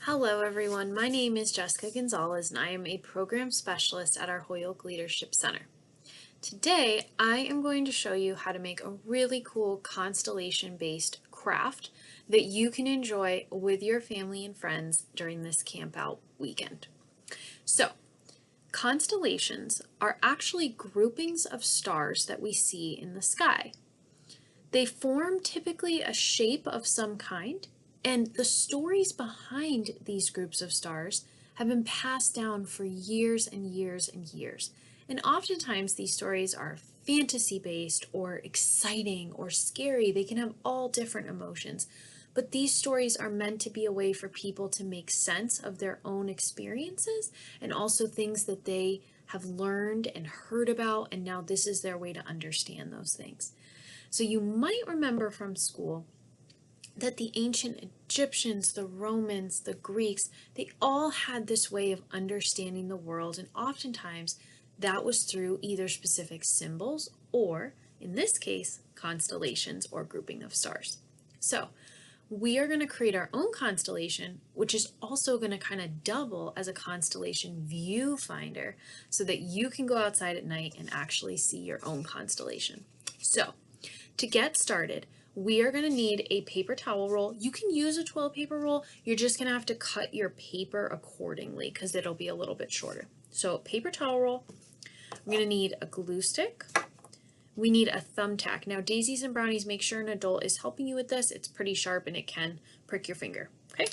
Hello everyone, my name is Jessica Gonzalez and I am a program specialist at our Holyoke Leadership Center. Today I am going to show you how to make a really cool constellation-based craft that you can enjoy with your family and friends during this Campout weekend. So, constellations are actually groupings of stars that we see in the sky. They form typically a shape of some kind, and the stories behind these groups of stars have been passed down for years and years and years. And oftentimes these stories are fantasy-based or exciting or scary. They can have all different emotions. But these stories are meant to be a way for people to make sense of their own experiences and also things that they have learned and heard about, and now this is their way to understand those things. So you might remember from school that the ancient Egyptians, the Romans, the Greeks, they all had this way of understanding the world, and oftentimes that was through either specific symbols or, in this case, constellations or grouping of stars. So we are going to create our own constellation, which is also going to kind of double as a constellation viewfinder so that you can go outside at night and actually see your own constellation. So to get started, we are going to need a paper towel roll. You can use a 12 paper roll. You're just going to have to cut your paper accordingly because it'll be a little bit shorter. So paper towel roll, we're going to need a glue stick. We need a thumbtack. Now daisies and brownies, make sure an adult is helping you with this. It's pretty sharp and it can prick your finger. Okay.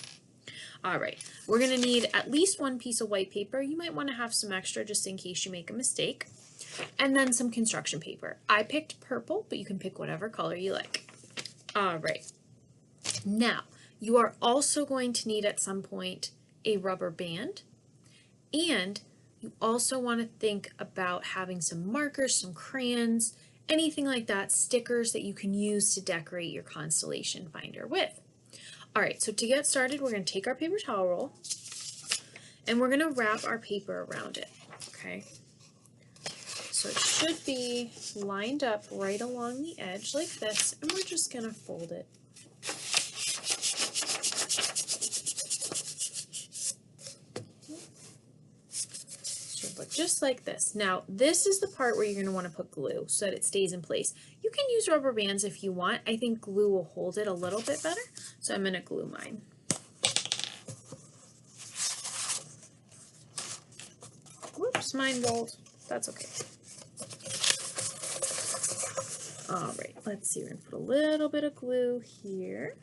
All right. We're going to need at least one piece of white paper. You might want to have some extra just in case you make a mistake. And then some construction paper. I picked purple, but you can pick whatever color you like. All right. Now, you are also going to need at some point a rubber band, and you also want to think about having some markers, some crayons, anything like that, stickers that you can use to decorate your constellation finder with. All right, so to get started, we're going to take our paper towel roll and we're going to wrap our paper around it, okay? So it should be lined up right along the edge like this, and we're just going to fold it. Should look just like this. Now, this is the part where you're going to want to put glue so that it stays in place. You can use rubber bands if you want. I think glue will hold it a little bit better, so I'm going to glue mine. Whoops, mine rolled. That's okay. All right, let's see, we're going to put a little bit of glue here.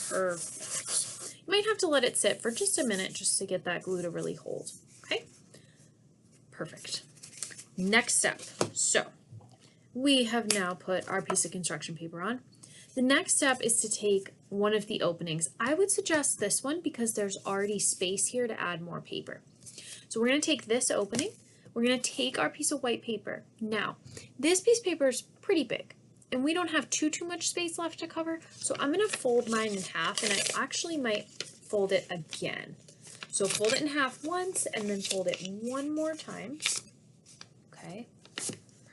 Perfect. You might have to let it sit for just a minute just to get that glue to really hold, okay? Perfect. Next step. So we have now put our piece of construction paper on. The next step is to take one of the openings. I would suggest this one because there's already space here to add more paper. So we're going to take this opening. We're going to take our piece of white paper. Now, this piece of paper is pretty big, and we don't have too much space left to cover, so I'm going to fold mine in half, and I actually might fold it again. So fold it in half once, and then fold it one more time. Okay,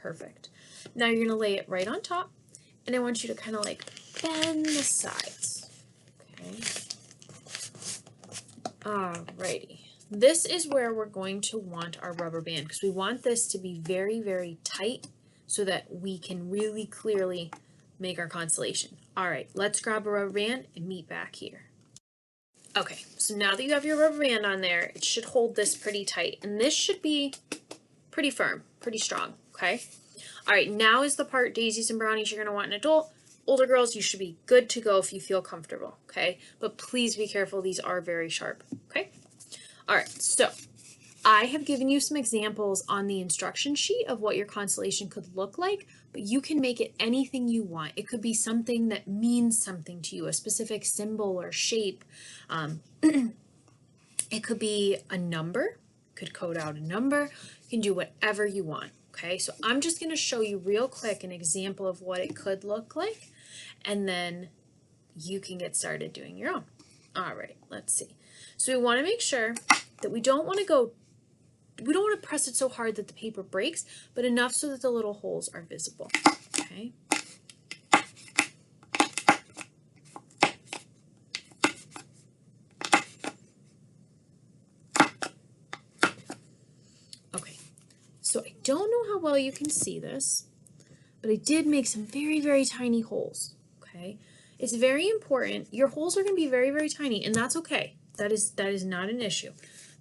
perfect. Now you're going to lay it right on top, and I want you to kind of like bend the sides. Okay. Alrighty. This is where we're going to want our rubber band because we want this to be very, very tight so that we can really clearly make our constellation. All right, let's grab a rubber band and meet back here. Okay, so now that you have your rubber band on there, it should hold this pretty tight, and this should be pretty firm, pretty strong, okay? All right, now is the part, daisies and brownies, you're gonna want an adult. Older girls, you should be good to go if you feel comfortable, okay? But please be careful, these are very sharp, okay? All right, so I have given you some examples on the instruction sheet of what your constellation could look like, but you can make it anything you want. It could be something that means something to you, a specific symbol or shape. It could be a number, could code out a number. You can do whatever you want, okay? So I'm just gonna show you real quick an example of what it could look like, and then you can get started doing your own. All right, let's see. So we want to make sure that we don't want to press it so hard that the paper breaks, but enough so that the little holes are visible, okay? don't know how well you can see this, but I did make some very, very tiny holes, okay? It's very important. Your holes are going to be very, very tiny, and that's okay. That is not an issue,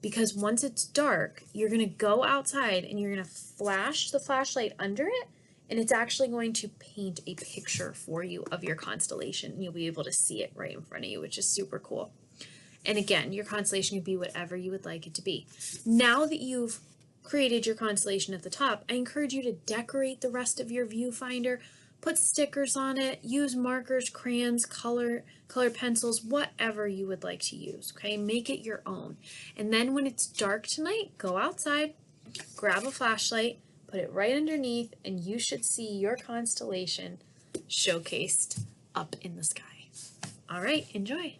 because once it's dark, you're going to go outside and you're going to flash the flashlight under it, and it's actually going to paint a picture for you of your constellation, and you'll be able to see it right in front of you, which is super cool. And again, your constellation can be whatever you would like it to be. Now that you've created your constellation at the top, I encourage you to decorate the rest of your viewfinder, put stickers on it, use markers, crayons, color pencils, whatever you would like to use, okay? Make it your own. And then when it's dark tonight, go outside, grab a flashlight, put it right underneath, and you should see your constellation showcased up in the sky. All right, enjoy.